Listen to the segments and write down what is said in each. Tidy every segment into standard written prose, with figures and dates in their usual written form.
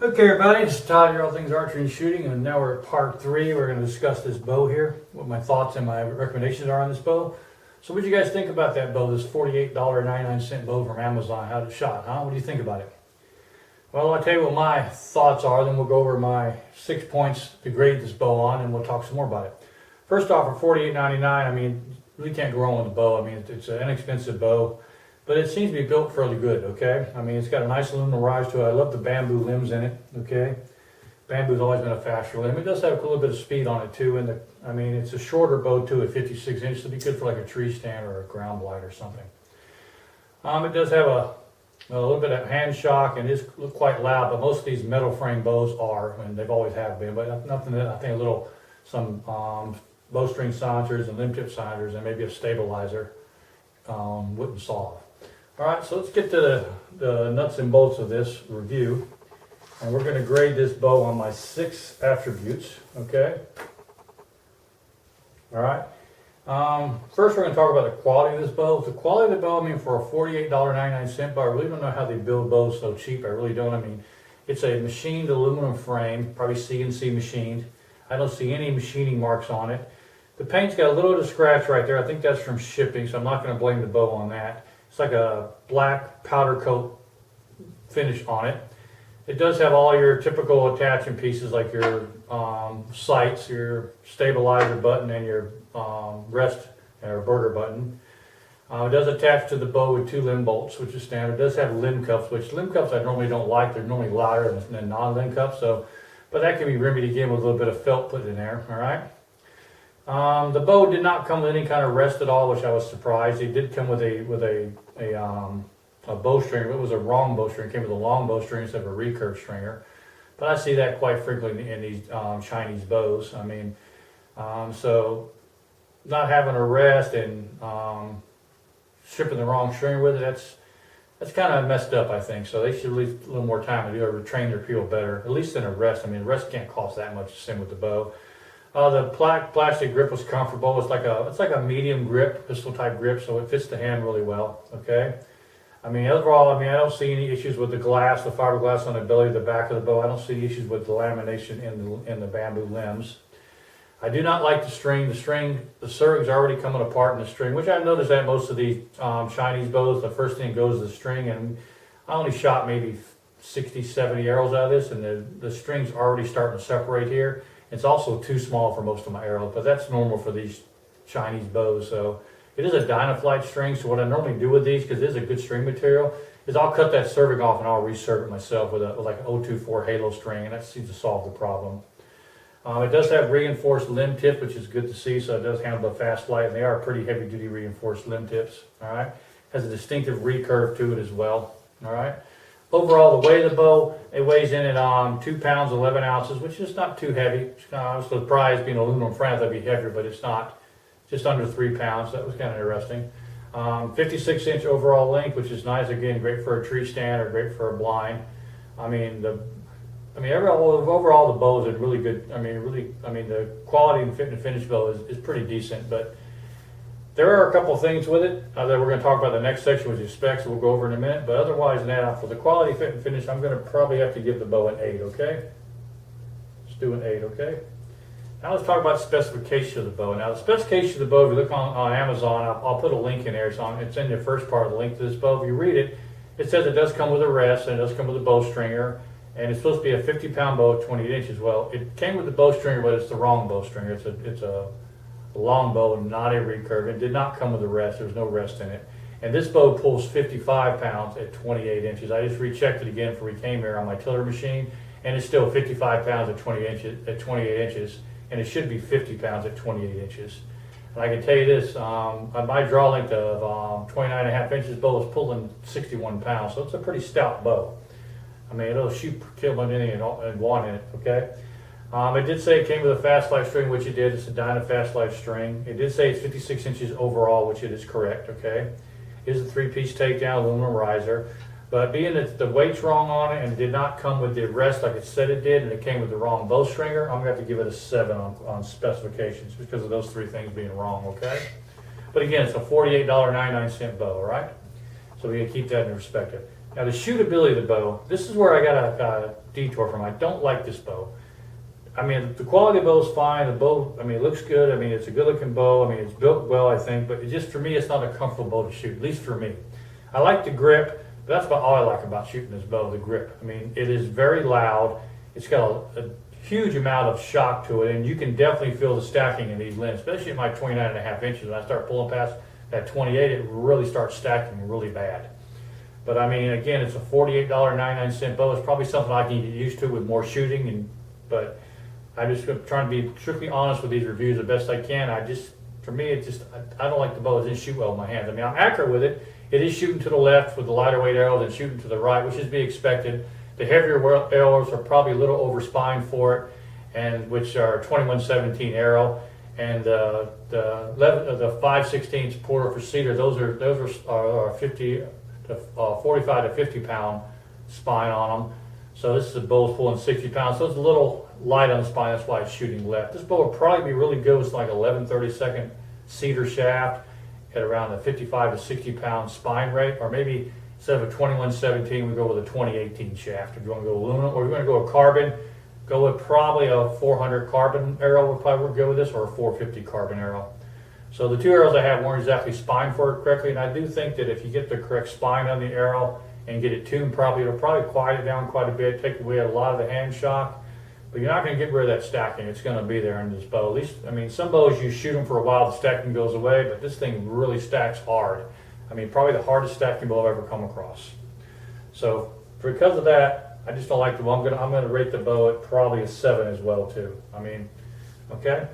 Okay, everybody, it's Todd here, All Things Archery and Shooting, and now we're at part 3. We're going to discuss this bow here, what my thoughts and my recommendations are on this bow. So what do you guys think about that bow, this $48.99 bow from Amazon? How'd it shot, huh? What do you think about it? Well, I'll tell you what my thoughts are, then we'll go over my 6 points to grade this bow on, and we'll talk some more about it. First off, for $48.99, I mean, you really can't go wrong with the bow. I mean, it's an inexpensive bow. But it seems to be built fairly good, okay? I mean, it's got a nice aluminum rise to it. I love the bamboo limbs in it, okay? Bamboo's always been a faster limb. It does have a little bit of speed on it too. And I mean, it's a shorter bow too at 56 inches. It'd be good for like a tree stand or a ground blight or something. It does have a little bit of hand shock and is quite loud, but most of these metal frame bows are, and they've always have been, but nothing that I think some bowstring silencers and limb tip silencers and maybe a stabilizer wouldn't solve. Alright, so let's get to the nuts and bolts of this review. And we're going to grade this bow on my 6 attributes, okay? Alright. First we're going to talk about the quality of this bow. The quality of the bow, I mean, for a $48.99 bow, I really don't know how they build bows so cheap. I really don't. I mean, it's a machined aluminum frame, probably CNC machined. I don't see any machining marks on it. The paint's got a little bit of scratch right there. I think that's from shipping, so I'm not going to blame the bow on that. It's like a black powder coat finish on it. It does have all your typical attachment pieces like your sights, your stabilizer button, and your rest or burger button. It does attach to the bow with 2 limb bolts, which is standard. It does have limb cuffs, which limb cuffs I normally don't like. They're normally louder than non-limb cuffs, but that can be remedied again with a little bit of felt put in there, all right? The bow did not come with any kind of rest at all, which I was surprised. It did come with a bowstring. It was a wrong bowstring. It came with a long bowstring instead of a recurve stringer. But I see that quite frequently in these Chinese bows. I mean, so not having a rest and shipping the wrong stringer with it, that's kind of messed up, I think. So they should leave a little more time to do it or train their people better, at least in a rest. I mean, rest can't cost that much, same with the bow. The plastic grip was comfortable. It's like a medium grip, pistol type grip, so it fits the hand really well. Okay. I mean, overall, I don't see any issues with the glass, the fiberglass on the belly of the back of the bow. I don't see issues with the lamination in the bamboo limbs. I do not like the string. The serring's already coming apart in the string, which I've noticed that most of these Chinese bows, the first thing goes is the string, and I only shot maybe 60, 70 arrows out of this, and the string's already starting to separate here. It's also too small for most of my arrows, but that's normal for these Chinese bows. So it is a Dynaflight string. So what I normally do with these, because it is a good string material, is I'll cut that serving off and I'll reserve it myself with like an 024 Halo string, and that seems to solve the problem. It does have reinforced limb tip, which is good to see. So it does handle the fast flight, and they are pretty heavy duty reinforced limb tips. All right, has a distinctive recurve to it as well. All right. Overall, the weight of the bow, it weighs in at 2 pounds 11 ounces, which is not too heavy. I was surprised being aluminum frame that'd be heavier, but it's not. Just under 3 pounds. That was kind of interesting. 56-inch overall length, which is nice. Again, great for a tree stand or great for a blind. Overall the bow is really good. The quality and fit and finish bow is pretty decent, but there are a couple things with it that we're going to talk about in the next section, which is specs, we'll go over in a minute. But otherwise, now for the quality, fit, and finish, I'm going to probably have to give the bow an 8, okay? Let's do an 8, okay? Now let's talk about specification of the bow. Now the specification of the bow, if you look on Amazon, I'll put a link in there. It's in the first part of the link to this bow. If you read it, it says it does come with a rest and it does come with a bowstringer. And it's supposed to be a 50-pound bow at 28 inches. Well, it came with the bowstringer, but it's the wrong bowstringer. It's a long bow and not a recurve. It did not come with a rest. There's no rest in it. And this bow pulls 55 pounds at 28 inches. I just rechecked it again before we came here on my tiller machine, and it's still 55 pounds at 28 inches, and it should be 50 pounds at 28 inches. And I can tell you this, on my draw length of 29.5 inches, bow is pulling 61 pounds, so it's a pretty stout bow. I mean, it'll shoot, kill anything and want in it, okay? It did say it came with a fast light string, which it did. It's a Dyna fast light string. It did say it's 56 inches overall, which it is correct, okay? It is a 3-piece takedown aluminum riser. But being that the weight's wrong on it and it did not come with the rest like it said it did, and it came with the wrong bowstringer, I'm going to have to give it a 7 on specifications because of those 3 things being wrong, okay? But again, it's a $48.99 bow, all right? So we got to keep that in perspective. Now the shootability of the bow, this is where I got a detour from. I don't like this bow. I mean, the quality of the bow is fine. The bow, I mean, it looks good. I mean, it's a good looking bow. I mean, it's built well, I think, but it just, for me, it's not a comfortable bow to shoot, at least for me. I like the grip, but that's about all I like about shooting this bow, the grip. I mean, it is very loud. It's got a huge amount of shock to it, and you can definitely feel the stacking in these limbs, especially at my 29.5 inches. When I start pulling past that 28, it really starts stacking really bad. But I mean, again, it's a $48.99 bow. It's probably something I can get used to with more shooting, but I'm just trying to be strictly honest with these reviews the best I can. For me, I don't like the bow. It doesn't shoot well in my hands. I mean, I'm accurate with it. It is shooting to the left with the lighter weight arrows and shooting to the right, which is to be expected. The heavier arrows are probably a little over spine for it, and which are 2117 arrow, and the 5/16 Porter for cedar. Those are 50 to 45 to 50 pound spine on them. So this is a bow pulling 60 pounds. So it's a little light on the spine. That's why it's shooting left. This bow would probably be really good with like 11/32 cedar shaft at around the 55 to 60 pound spine rate, or maybe instead of a 2117, we go with a 2018 shaft. If you want to go aluminum, or if you want to go with carbon, go with probably a 400 carbon arrow would probably work good with this, or a 450 carbon arrow. So the two arrows I have weren't exactly spined for it correctly, and I do think that if you get the correct spine on the arrow and get it tuned properly, it'll probably quiet it down quite a bit, take away a lot of the hand shock, but you're not going to get rid of that stacking. It's going to be there in this bow. At least, I mean, some bows you shoot them for a while, the stacking goes away, but this thing really stacks hard. I mean, probably the hardest stacking bow I've ever come across. So because of that, I just don't like the bow. I'm gonna rate the bow at probably a 7 as well too. I mean, okay.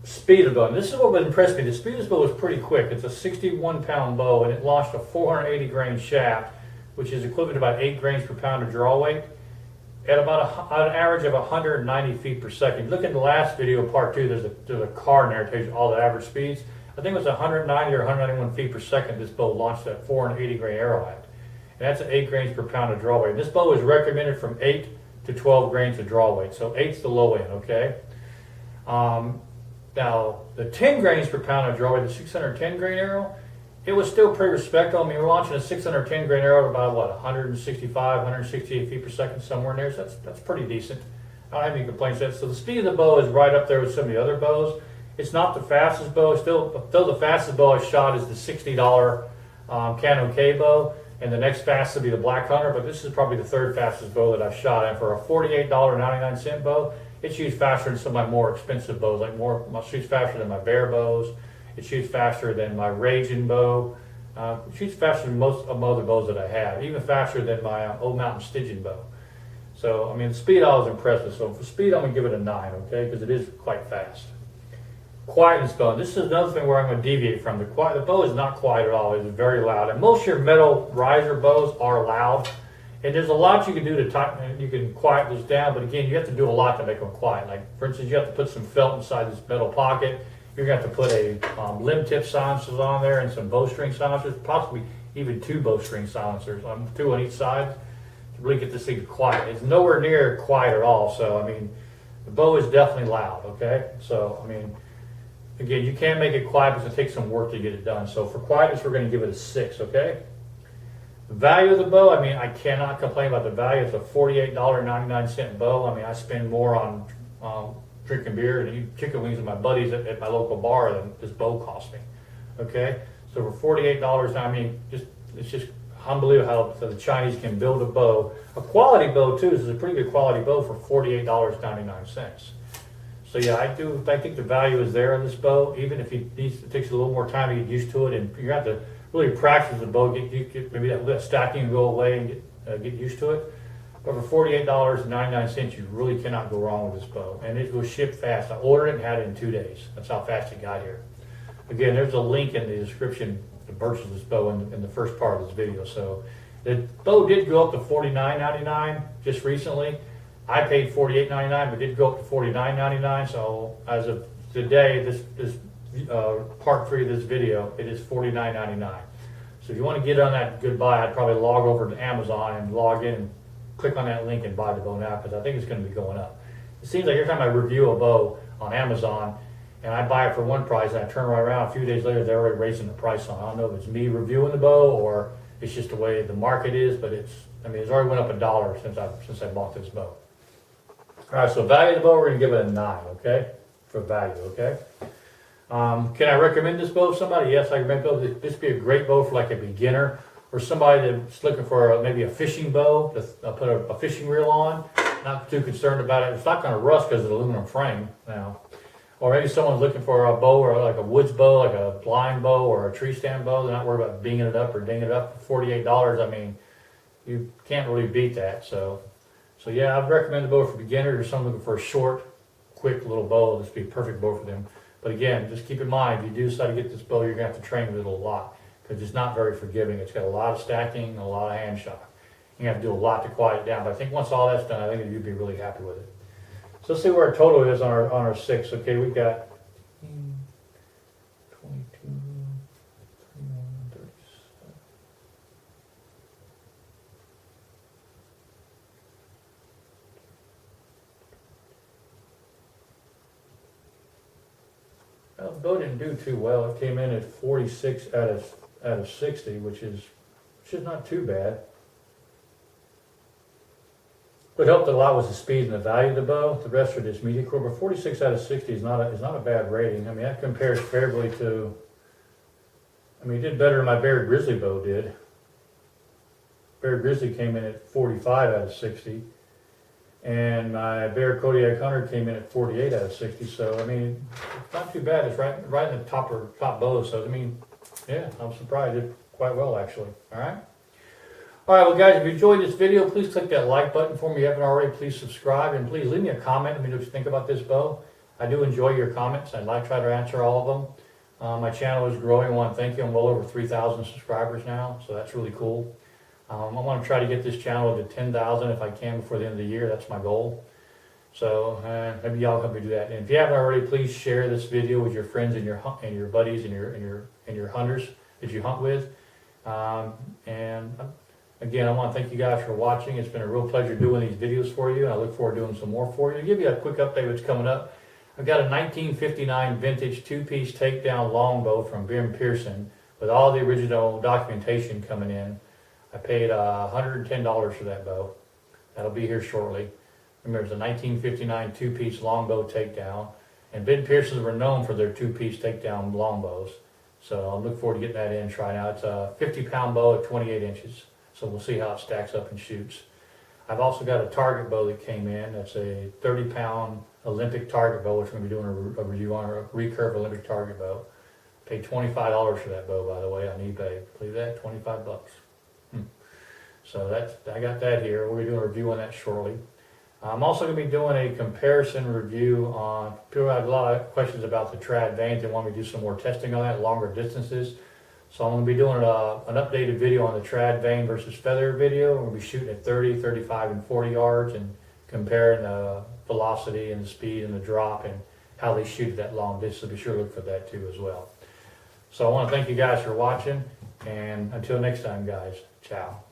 Speed of the bow. And this is what would impress me. The speed of this bow is pretty quick. It's a 61 pound bow, and it launched a 480 grain shaft, which is equivalent to about 8 grains per pound of draw weight, at about an average of 190 feet per second. Look at the last video, part 2. There's a card in there that tells you all the average speeds. I think it was 190 or 191 feet per second this bow launched that 480 grain arrow at. And that's at 8 grains per pound of draw weight. And this bow is recommended from 8 to 12 grains of draw weight. So 8's the low end, okay? Now, the 10 grains per pound of draw weight, the 610 grain arrow, it was still pretty respectable. I mean, we're launching a 610 grain arrow at about, what, 165, 168 feet per second, somewhere in there. So that's pretty decent. I don't have any complaints with that. So the speed of the bow is right up there with some of the other bows. It's not the fastest bow. Still the fastest bow I shot is the $60 Canon K bow, and the next fastest would be the Black Hunter, but this is probably the third fastest bow that I've shot. And for a $48.99 bow, it shoots faster than some of my more expensive bows, it shoots faster than my Bear bows. It shoots faster than my Raging bow. It shoots faster than most of my other bows that I have, even faster than my Old Mountain Stygian bow. So, I mean, the speed I was impressed with. So for speed, I'm going to give it a 9, okay, because it is quite fast. Quietness bow. This is another thing where I'm going to deviate from. The bow is not quiet at all. It's very loud. And most of your metal riser bows are loud. And there's a lot you can do to tighten. You can quiet this down, but again, you have to do a lot to make them quiet. Like, for instance, you have to put some felt inside this metal pocket. You're going to have to put a limb tip silencers on there and some bowstring silencers, possibly even 2 bowstring silencers, 2 on each side, to really get this thing quiet. It's nowhere near quiet at all. So, I mean, the bow is definitely loud, okay? So, I mean, again, you can make it quiet, but it's going to take some work to get it done. So for quietness, we're going to give it a 6, okay? The value of the bow, I mean, I cannot complain about the value. It's a $48.99 bow. I mean, I spend more on drinking beer and eating chicken wings with my buddies at my local bar than this bow cost me, okay? So for $48, I mean, it's just unbelievable how the Chinese can build a bow. A quality bow, too. This is a pretty good quality bow for $48.99. So yeah, I think the value is there on this bow, even if it takes a little more time to get used to it, and you have to really practice the bow, maybe that stacking will go away and get used to it. But for $48.99, you really cannot go wrong with this bow, and it will ship fast. I ordered it and had it in 2 days. That's how fast it got here. Again, there's a link in the description to purchase this bow in the first part of this video. So the bow did go up to $49.99 just recently. I paid $48.99, but it did go up to $49.99. So as of today, this part 3 of this video, it is $49.99. So if you want to get on that good buy, I'd probably log over to Amazon and log in and click on that link and buy the bow now, because I think it's going to be going up. It seems like every time I review a bow on Amazon and I buy it for one price and I turn right around a few days later, they're already raising the price on it. I don't know if it's me reviewing the bow or It's just the way the market is, but it's already went up $1 since I bought this bow. All right, so value of the bow, we're gonna give it a 9, okay? For value, okay? Can I recommend this bow to somebody? Yes, I recommend this. Be a great bow for like a beginner or somebody that's looking for maybe a fishing bow to put a fishing reel on. Not too concerned about it. It's not going to rust because of the aluminum frame now. Or maybe someone's looking for a bow or like a woods bow, like a blind bow or a tree stand bow. They're not worried about binging it up or dinging it up for $48. I mean, you can't really beat that. So yeah, I'd recommend the bow for beginners or someone looking for a short, quick little bow. This would be a perfect bow for them. But again, just keep in mind, if you do decide to get this bow, you're going to have to train with it a lot because it's not very forgiving. It's got a lot of stacking and a lot of hand shock. You have to do a lot to quiet it down. But I think once all that's done, I think you'd be really happy with it. So let's see where our total is on our 6. Okay, we've got 22, 31, 37. Well, the bow didn't do too well. It came in at 46 out of 60, which is not too bad. What helped a lot was the speed and the value of the bow. The rest are just mediocre, but 46 out of 60 is not a bad rating. I mean, that compares favorably to. I mean, it did better than my Bear Grizzly bow did. Bear Grizzly came in at 45 out of 60, and my Bear Kodiak Hunter came in at 48 out of 60. So I mean, it's not too bad. It's right in the top bows. So I mean, yeah, I'm surprised. It did quite well actually. All right. All right, well guys, if you enjoyed this video, please click that like button for me. If you haven't already, please subscribe, and please leave me a comment. Let me know what you think about this bow. I do enjoy your comments, and I try to answer all of them. My channel is growing. I want to thank you. I'm well over 3,000 subscribers now, so that's really cool. I want to try to get this channel to 10,000 if I can before the end of the year. That's my goal. So maybe y'all help me do that. And if you haven't already, please share this video with your friends and your buddies and your hunters that you hunt with. Again, I want to thank you guys for watching. It's been a real pleasure doing these videos for you, and I look forward to doing some more for you. To give you a quick update what's coming up, I've got a 1959 vintage 2-piece takedown longbow from Ben Pearson with all the original documentation coming in. I paid $110 for that bow. That'll be here shortly. Remember, it's a 1959 2-piece longbow takedown, and Ben Pearsons were known for their 2-piece takedown longbows. So I look forward to getting that in and trying out. It's a 50-pound bow at 28 inches. So we'll see how it stacks up and shoots. I've also got a target bow that came in. That's a 30-pound Olympic target bow, which we're going to be doing a review on, a Recurve Olympic target bow. Paid $25 for that bow, by the way, on eBay. Believe that? 25 bucks. So I got that here. We'll be doing a review on that shortly. I'm also going to be doing a comparison review on, people had a lot of questions about the trad vanes. They want me to do some more testing on that, longer distances. So I'm going to be doing an updated video on the trad vane versus feather video. We're going to be shooting at 30, 35, and 40 yards and comparing the velocity and the speed and the drop and how they shoot at that long distance. So be sure to look for that too as well. So I want to thank you guys for watching, and until next time guys, ciao.